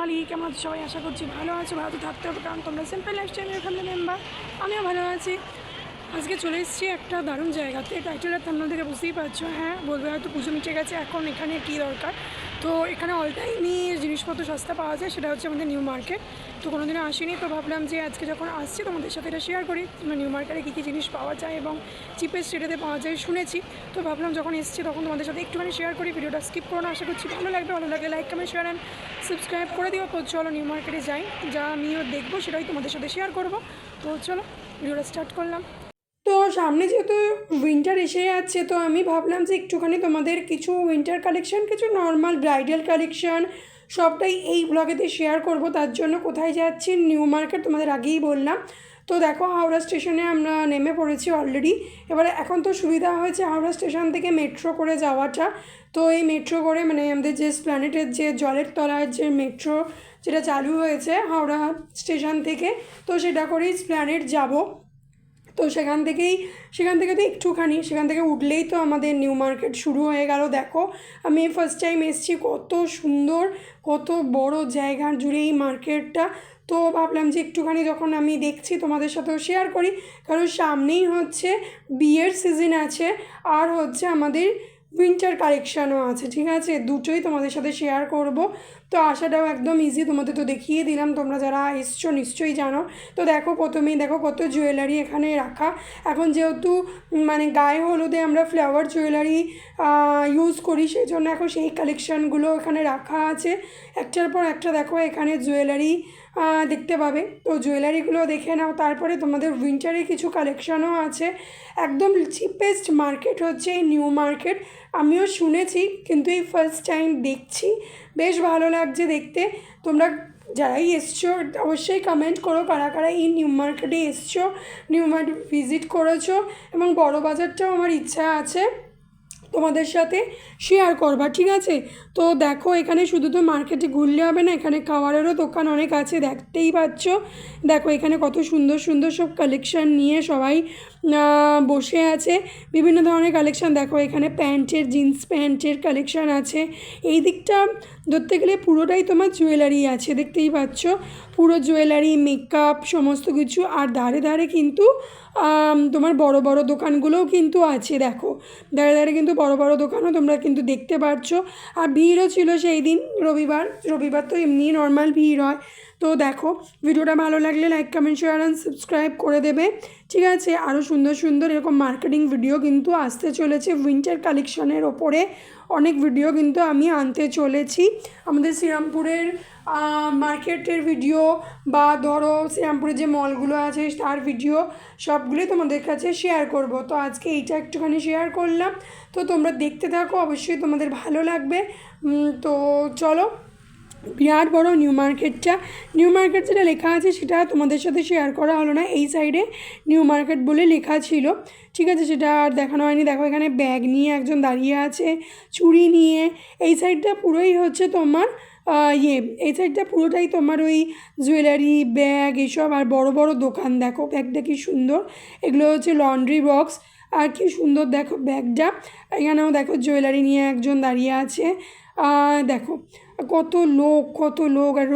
সোনালি, কেমন আছো সবাই? আশা করছি ভালো আছো, ভালো থাকতে হবে, কারণ তোমরা সিম্পল লাইফস্টাইলের ফ্যামিলি মেম্বার। আমিও ভালো আছি। আজকে চলে এসেছি একটা দারুণ জায়গাতে। টাইটেলের থাম্বনেল থেকে বুঝতেই পারছো। হ্যাঁ, বলবে হয়তো পুজো মিটে গেছে, এখন এখানে কী দরকার। তো এখানে অল টাইমই জিনিসপত্র সস্তা পাওয়া যায়, সেটা হচ্ছে আমাদের নিউ মার্কেট। তো কোনো দিনও আসিনি, তো ভাবলাম যে আজকে যখন আসছি তোমাদের সাথে এটা শেয়ার করি। নিউ মার্কেটে কী কী জিনিস পাওয়া যায় এবং চিপেস্ট রেটেতে পাওয়া যায় শুনেছি। তো ভাবলাম যখন এসেছি তখন তোমাদের সাথে একটুখানি শেয়ার করি। ভিডিওটা স্কিপ করো না, আশা করছি ভালো লাগবে। ভালো লাগলে like, comment, share and subscribe করে দিও। তো চলো নিউ মার্কেটে যাই, যা আমিও দেখবো সেটাই তোমাদের সাথে শেয়ার করবো। তো চলো ভিডিওটা স্টার্ট করলাম। তো সামনে যেহেতু উইন্টার এসে যাচ্ছে, তো আমি ভাবলাম যে একটুখানি তোমাদের কিছু উইন্টার কালেকশন, কিছু নর্মাল ব্রাইডাল কালেকশন সবটাই এই ব্লগেতে শেয়ার করব। তার জন্য কোথায় যাচ্ছি, নিউ মার্কেট তোমাদের আগেই বললাম। তো দেখো, হাওড়া স্টেশনে আমরা নেমে পড়েছি অলরেডি। এবারে এখন তো সুবিধা হয়েছে হাওড়া স্টেশন থেকে মেট্রো করে যাওয়াটা। তো এই মেট্রো করে মানে আমাদের যে প্ল্যানেটের যে জলের তলার যে মেট্রো যেটা চালু হয়েছে হাওড়া স্টেশন থেকে, তো সেটা করেই প্ল্যানেট যাব। তো সেখান থেকে তো একটুখানি সেখান থেকে উঠলেই তো আমাদের নিউ মার্কেট শুরু হয়ে গেল। দেখো, আমি ফার্স্ট টাইম এসেছি, কত সুন্দর, কত বড় জায়গা জুড়ে এই মার্কেটটা। তো ভাবলাম যে একটুখানি যখন আমি দেখছি তোমাদের সাথেও শেয়ার করি, কারণ সামনেই হচ্ছে বিয়ের সিজন আছে, আর হচ্ছে আমাদের উইন্টার কালেকশানও আছে। ঠিক আছে, দুটোই তোমাদের সাথে শেয়ার করব। তো আসাটাও একদম ইজি, তোমাদের তো দেখিয়ে দিলাম, তোমরা যারা এসছো নিশ্চয়ই জানো। তো দেখো, প্রথমেই দেখো কত জুয়েলারি এখানে রাখা। এখন যেহেতু মানে গায়ে হলুদে আমরা ফ্লাওয়ার জুয়েলারি ইউজ করি, সেই জন্য এখন সেই কালেকশানগুলো এখানে রাখা আছে। একটার পর একটা দেখো এখানে জুয়েলারি দেখতে পাবে। তো জুয়েলারিগুলো দেখে নাও, তারপরে তোমাদের উইন্টারে কিছু কালেকশানও আছে। একদম চিপেস্ট মার্কেট হচ্ছে এই নিউ মার্কেট। আমিও শুনেছি, কিন্তু এই ফার্স্ট টাইম দেখছি, বেশ ভালো লাগছে দেখতে। তোমরা যারাই এসছো অবশ্যই কমেন্ট করো কারা কারা এই নিউ মার্কেটে এসছো, নিউ মার্কেট ভিজিট করেছো। এবং বড় বাজারটাও আমার ইচ্ছা আছে তোমাদের সাথে শেয়ার করবার। ঠিক আছে, তো দেখো এখানে শুধু তো মার্কেটে ঘুরলে হবে না, এখানে খাবারেরও দোকান অনেক আছে, দেখতেই পাচ্ছ। দেখো এখানে কত সুন্দর সুন্দর সব কালেকশান নিয়ে সবাই বসে আছে। বিভিন্ন ধরনের কালেকশান দেখো, এখানে প্যান্টের, জিন্স প্যান্টের কালেকশান আছে। এই দিকটা ধরতে গেলে পুরোটাই তোমার জুয়েলারি আছে, দেখতেই পাচ্ছ। পুরো জুয়েলারি, মেকআপ সমস্ত কিছু। আর ধারে ধারে কিন্তু তোমার বড় বড় দোকানগুলোও কিন্তু আছে। দেখো ধারে ধারে কিন্তু বড় বড় দোকানও তোমরা কিন্তু দেখতে পাচ্ছ। আর ভিড়ও ছিল সেই দিন, রবিবার তো এমনি নর্মাল ভিড় হয়। তো দেখো, ভিডিওটা ভালো লাগলে like, comment, share and subscribe করে দেবে। ঠিক আছে, আরও সুন্দর সুন্দর এরকম মার্কেটিং ভিডিও কিন্তু আসতে চলেছে। উইন্টার কালেকশনের ওপরে অনেক ভিডিও কিন্তু আমি আনতে চলেছি। আমাদের শ্রীরামপুরের মার্কেটের ভিডিও, বা ধরো শ্রীরামপুরের যে মলগুলো আছে তার ভিডিও, সবগুলোই তোমাদের কাছে শেয়ার করব। তো আজকে এইটা একটুখানি শেয়ার করলাম। তো তোমরা দেখতে থাকো, অবশ্যই তোমাদের ভালো লাগবে। তো চলো, বিরাট বড় নিউ মার্কেট যেটা লেখা আছে সেটা তোমাদের সাথে শেয়ার করা হলো না। এই সাইডে নিউ মার্কেট বলে লেখা ছিল। ঠিক আছে, সেটা আর দেখানো হয়নি। দেখো এখানে ব্যাগ নিয়ে একজন দাঁড়িয়ে আছে, চুড়ি নিয়ে। এই সাইডটা পুরোই হচ্ছে তোমার এই সাইডটা পুরোটাই তোমার ওই জুয়েলারি, ব্যাগ এসব, আর বড় বড় দোকান। দেখো ব্যাগটা কি সুন্দর, এগুলো হচ্ছে লন্ড্রি বক্স। আর কি সুন্দর দেখো ব্যাগটা। এখানেও দেখো জুয়েলারি নিয়ে একজন দাঁড়িয়ে আছে। দেখো কত লোক। আর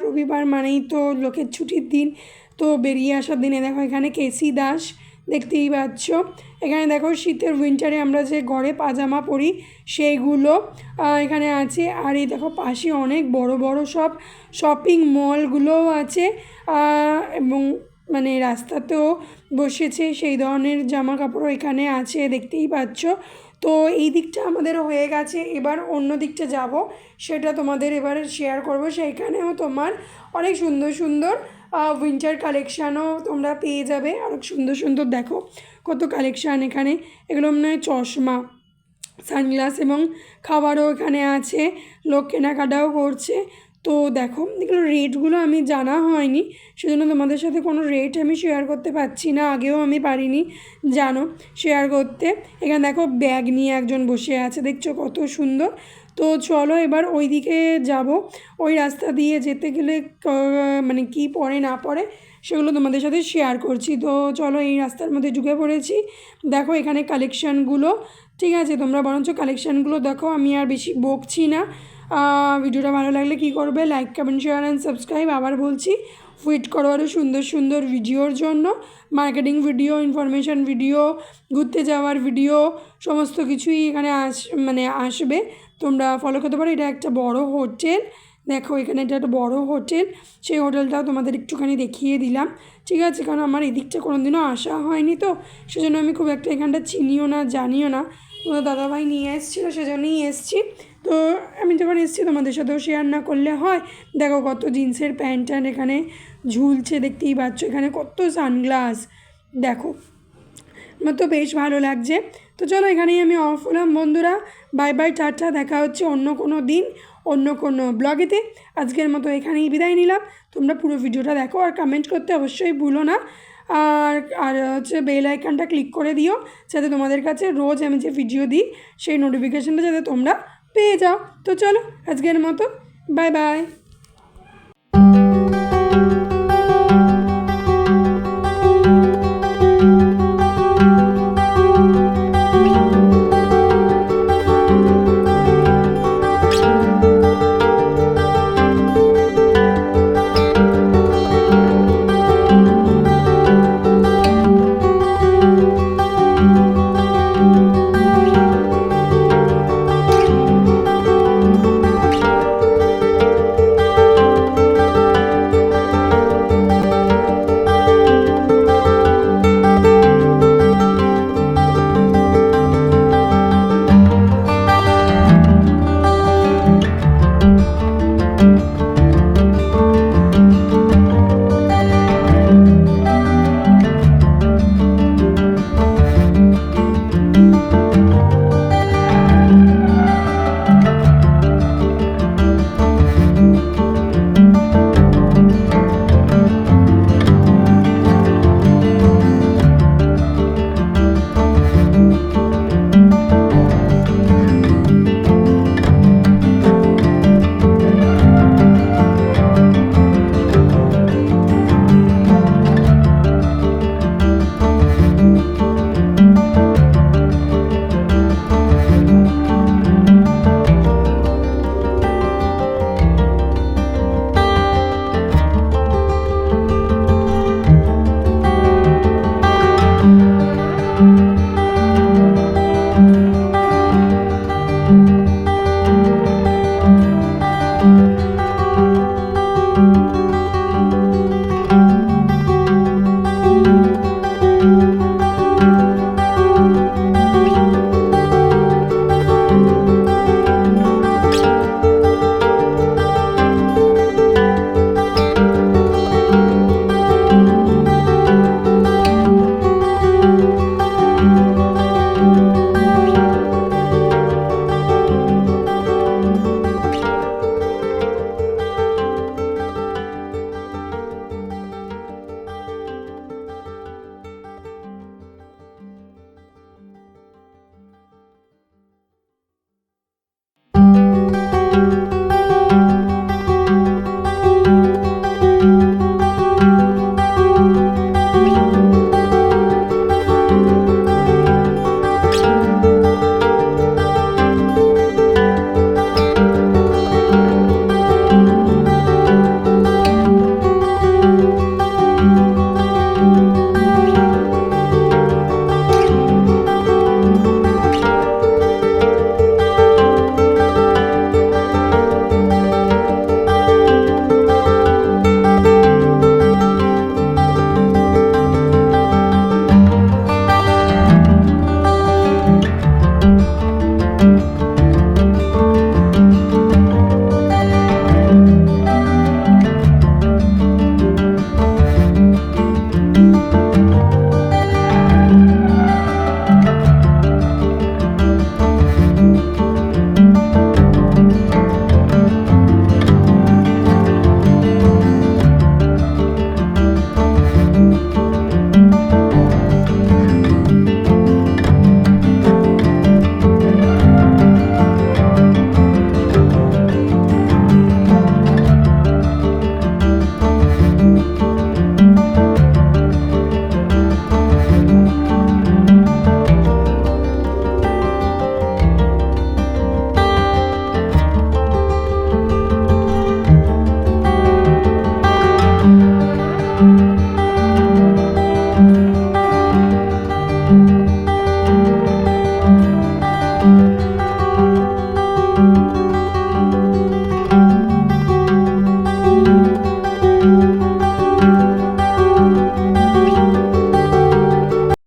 রবিবার মানেই তো লোকের ছুটির দিন, তো বেরিয়ে আসার দিনে দেখো এখানে কেসি দাস, দেখতেই পাচ্ছ। এখানে দেখো শীতের উইন্টারে আমরা যে ঘরে পাজামা পরি সেইগুলো এখানে আছে। আর এই দেখো পাশে অনেক বড় বড় সব শপিং মলগুলোও আছে। এবং মানে রাস্তাতেও বসেছে সেই ধরনের জামা কাপড়ও এখানে আছে, দেখতেই পাচ্ছ। তো এই দিকটা আমাদের হয়ে গেছে, এবার অন্য দিকটা যাব, সেটা তোমাদের এবার শেয়ার করব। সেইখানেও তোমার অনেক সুন্দর সুন্দর উইন্টার কালেকশানও তোমরা পেয়ে যাবে। অনেক সুন্দর সুন্দর দেখো কত কালেকশান এখানে। এগুলো মনে হয় চশমা, সানগ্লাস এবং খাবারও এখানে আছে, লোক কেনাকাটাও করছে। তো দেখো এগুলো রেটগুলো আমি জানা হয়নি, সেজন্য তোমাদের সাথে কোনো রেট আমি শেয়ার করতে পারছি না, আগেও আমি পারিনি জানো শেয়ার করতে। এখানে দেখো ব্যাগ নিয়ে একজন বসে আছে, দেখছো কত সুন্দর। তো চলো এবার ওই দিকে যাব। ওই রাস্তা দিয়ে যেতে গেলে মানে কি পড়ে না পড়ে সেগুলো তোমাদের সাথে শেয়ার করছি। তো চলো, এই রাস্তার মধ্যে ঢুকে পড়েছি। দেখো এখানে কালেকশানগুলো। ঠিক আছে, তোমরা বরঞ্চ কালেকশানগুলো দেখো, আমি আর বেশি বকছি না। ভিডিওটা ভালো লাগলে কী করবে, like comment share and subscribe. আবার বলছি, ওয়েট করো আরও সুন্দর সুন্দর ভিডিওর জন্য, মার্কেটিং ভিডিও, ইনফরমেশান ভিডিও, ঘুরতে যাওয়ার ভিডিও, সমস্ত কিছুই এখানে আসবে। তোমরা ফলো করতে পারো। এটা একটা বড় হোটেল, দেখো এখানে এটা একটা বড় হোটেল, সেই হোটেলটাও তোমাদের একটুখানি দেখিয়ে দিলাম, ঠিক আছে? কারণ আমার এদিকটা কোনো দিনও আসা হয়নি, তো সেজন্য আমি খুব একটা এখানটা চিনিও না, জানিও না। তোমাদের দাদাভাই নিয়ে এসেছিলো, সেজন্যই এসেছি। তো আমি যখন এসেছি তোমাদের সাথেও শেয়ার না করলে হয়। দেখো কত জিন্সের প্যান্ট ট্যান্ট এখানে ঝুলছে, দেখতেই পাচ্ছ। এখানে কত সানগ্লাস, দেখো আমার তো বেশ ভালো লাগছে। তো চলো এখানেই আমি অফ হলাম বন্ধুরা। বাই বাই, টাটা, দেখা হচ্ছে অন্য কোনো দিন অন্য কোনো ব্লগেতে। আজকের মতো এখানেই বিদায় নিলাম। তোমরা পুরো ভিডিওটা দেখো আর কমেন্ট করতে অবশ্যই ভুলো না। আর আর হচ্ছে বেল আইকনটা ক্লিক করে দিও, যাতে তোমাদের কাছে রোজ আমি যে ভিডিও দিই সেই নোটিফিকেশানটা যাতে তোমরা পেয়ে যাও। তো চলো আজকের মতো বাই বাই।